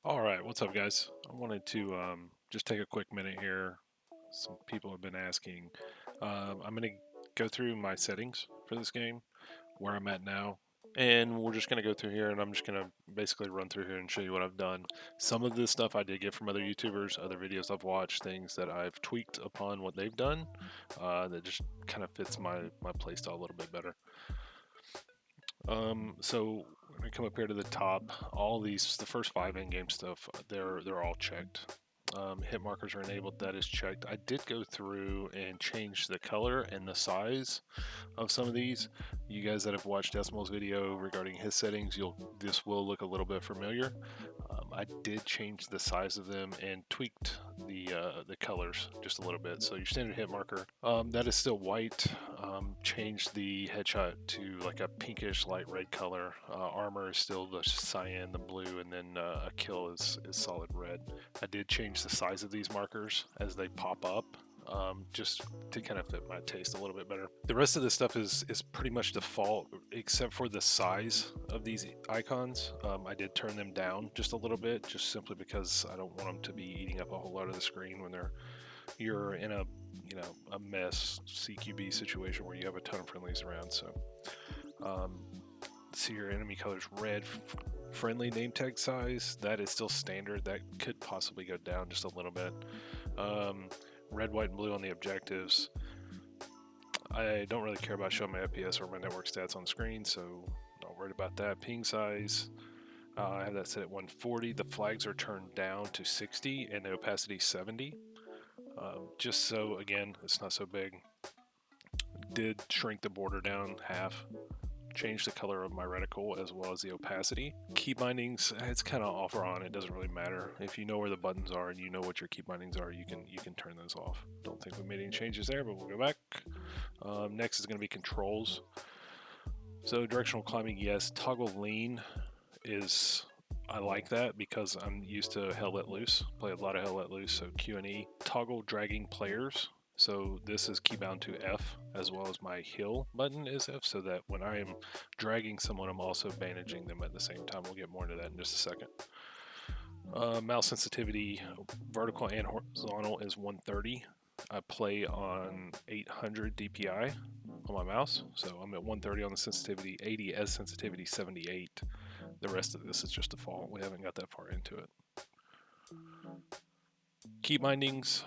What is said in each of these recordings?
All right, what's up, guys? I wanted to just take a quick minute here. Some people have been asking. I'm going to go through my settings for this game, where I'm at now, and we're just going to go through here, and I'm just going to basically run through here and show you what I've done. Some of this stuff I did get from other YouTubers, other videos I've watched, things that I've tweaked upon what they've done that just kind of fits my playstyle a little bit better. So when I come up here to the top, all these, the first 5 in-game stuff, they're all checked. Hit markers are enabled. That is checked. I did go through and change the color and the size of some of these. You guys that have watched Decimal's video regarding his settings, this will look a little bit familiar. I did change the size of them and tweaked the colors just a little bit. So your standard hit marker, that is still white. Changed the headshot to like a pinkish light red color. Armor is still the cyan, the blue, and then a kill is solid red. I did change the size of these markers as they pop up. Just to kind of fit my taste a little bit better. The rest of this stuff is pretty much default, except for the size of these icons. I did turn them down just a little bit, just simply because I don't want them to be eating up a whole lot of the screen when you're in a mess CQB situation where you have a ton of friendlies around. So see your enemy colors red. Friendly name tag size, that is still standard. That could possibly go down just a little bit. Red, white, and blue on the objectives. I don't really care about showing my FPS or my network stats on the screen, so not worried about that. Ping size, I have that set at 140. The flags are turned down to 60 and the opacity 70. Just so, again, it's not so big. Did shrink the border down half. Change the color of my reticle as well as the opacity. Key bindings, it's kind of off or on. It doesn't really matter. If you know where the buttons are and you know what your key bindings are, you can turn those off. Don't think we made any changes there, but we'll go back. Next is going to be controls. So directional climbing, yes. Toggle lean is, I like that because I'm used to Hell Let Loose. Play a lot of Hell Let Loose, so Q and E. Toggle dragging players. So this is keybound to F, as well as my heal button is F, so that when I am dragging someone, I'm also bandaging them at the same time. We'll get more into that in just a second. Mouse sensitivity, vertical and horizontal is 130. I play on 800 DPI on my mouse, so I'm at 130 on the sensitivity, 80 as sensitivity, 78. The rest of this is just default. We haven't got that far into it. Key bindings,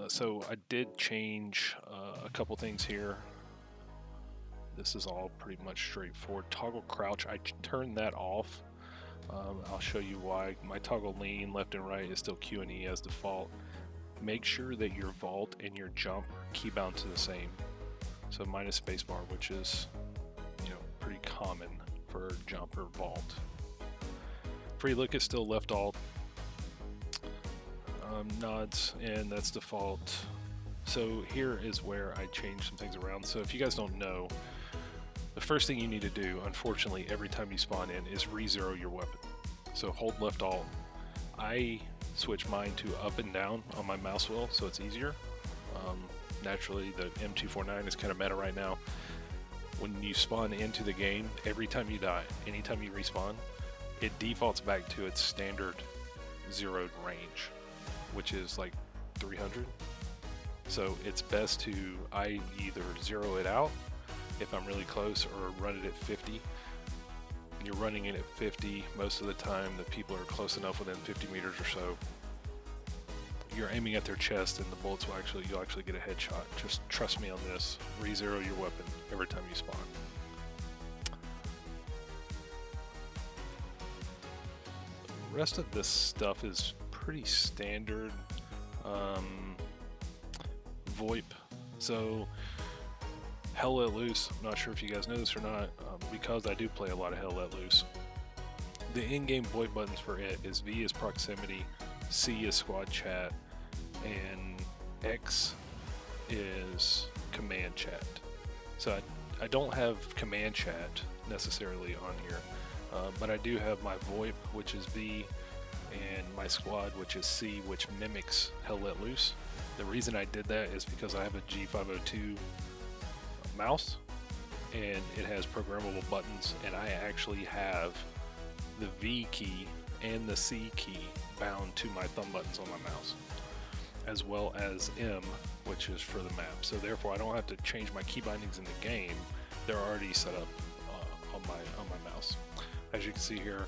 so I did change a couple things here. This is all pretty much straightforward. Toggle crouch, I turned that off. I'll show you why. My toggle lean left and right is still Q and E as default. Make sure that your vault and your jump key bound to the same. So minus spacebar, which is pretty common for jump or vault. Free look is still left alt. Nods, and that's default. So here is where I changed some things around. So if you guys don't know, the first thing you need to do, unfortunately, every time you spawn in is re-zero your weapon. So hold left alt. I switch mine to up and down on my mouse wheel, so it's easier. Naturally, the M249 is kind of meta right now. When you spawn into the game, every time you die, anytime you respawn, it defaults back to its standard zeroed range, which is like 300. So it's best to either zero it out if I'm really close or run it at 50. When you're running it at 50, most of the time the people are close enough within 50 meters or so. You're aiming at their chest and the bullets you'll actually get a headshot. Just trust me on this. Re-zero your weapon every time you spawn. The rest of this stuff is pretty standard. VoIP. So Hell Let Loose, I'm not sure if you guys know this or not, because I do play a lot of Hell Let Loose. The in-game VoIP buttons for it is V is proximity, C is squad chat, and X is command chat. So I don't have command chat necessarily on here, but I do have my VoIP, which is V, and my squad, which is C, which mimics Hell Let Loose. The reason I did that is because I have a G502 mouse, and it has programmable buttons, and I actually have the V key and the C key bound to my thumb buttons on my mouse, as well as M, which is for the map. So therefore I don't have to change my key bindings in the game. They're already set up on my mouse. As you can see here,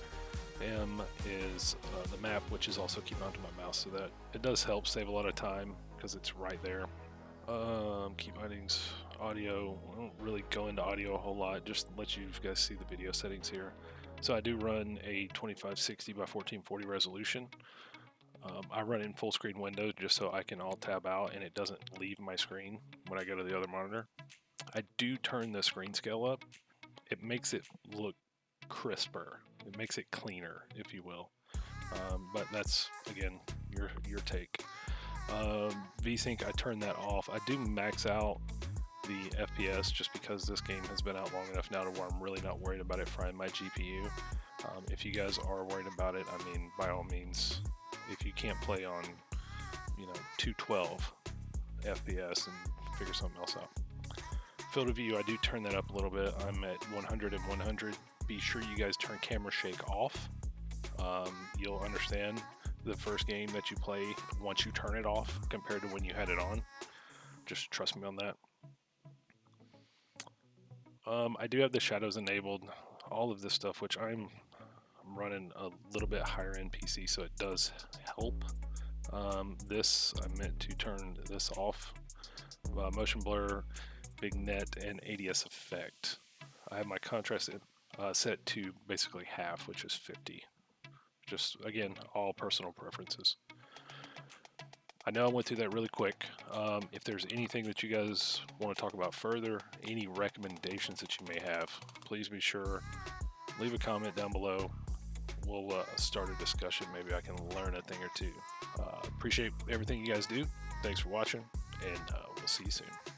M is the map, which is also key bound to my mouse, so that it does help save a lot of time because it's right there. Key bindings, audio. I don't really go into audio a whole lot, just let you guys see the video settings here. So I do run a 2560 by 1440 resolution. I run in full screen window just so I can alt tab out and it doesn't leave my screen when I go to the other monitor. I do turn the screen scale up. It makes it look crisper. It makes it cleaner, if you will. But that's, again, your take. VSync, I turn that off. I do max out the FPS just because this game has been out long enough now to where I'm really not worried about it frying my GPU. If you guys are worried about it, I mean, by all means, if you can't play on, 212 FPS and figure something else out. Field of view, I do turn that up a little bit. I'm at 100 and 100. Be sure you guys turn camera shake off. You'll understand the first game that you play once you turn it off compared to when you had it on. Just trust me on that. I do have the shadows enabled, all of this stuff, which I'm running a little bit higher end PC, so it does help. This, I meant to turn this off. Motion blur, vignette, and ADS effect. I have my contrast set to basically half, which is 50. Just, again, all personal preferences. I know I went through that really quick. If there's anything that you guys want to talk about further, any recommendations that you may have, please be sure, leave a comment down below. We'll start a discussion. Maybe I can learn a thing or two. Appreciate everything you guys do. Thanks for watching, and we'll see you soon.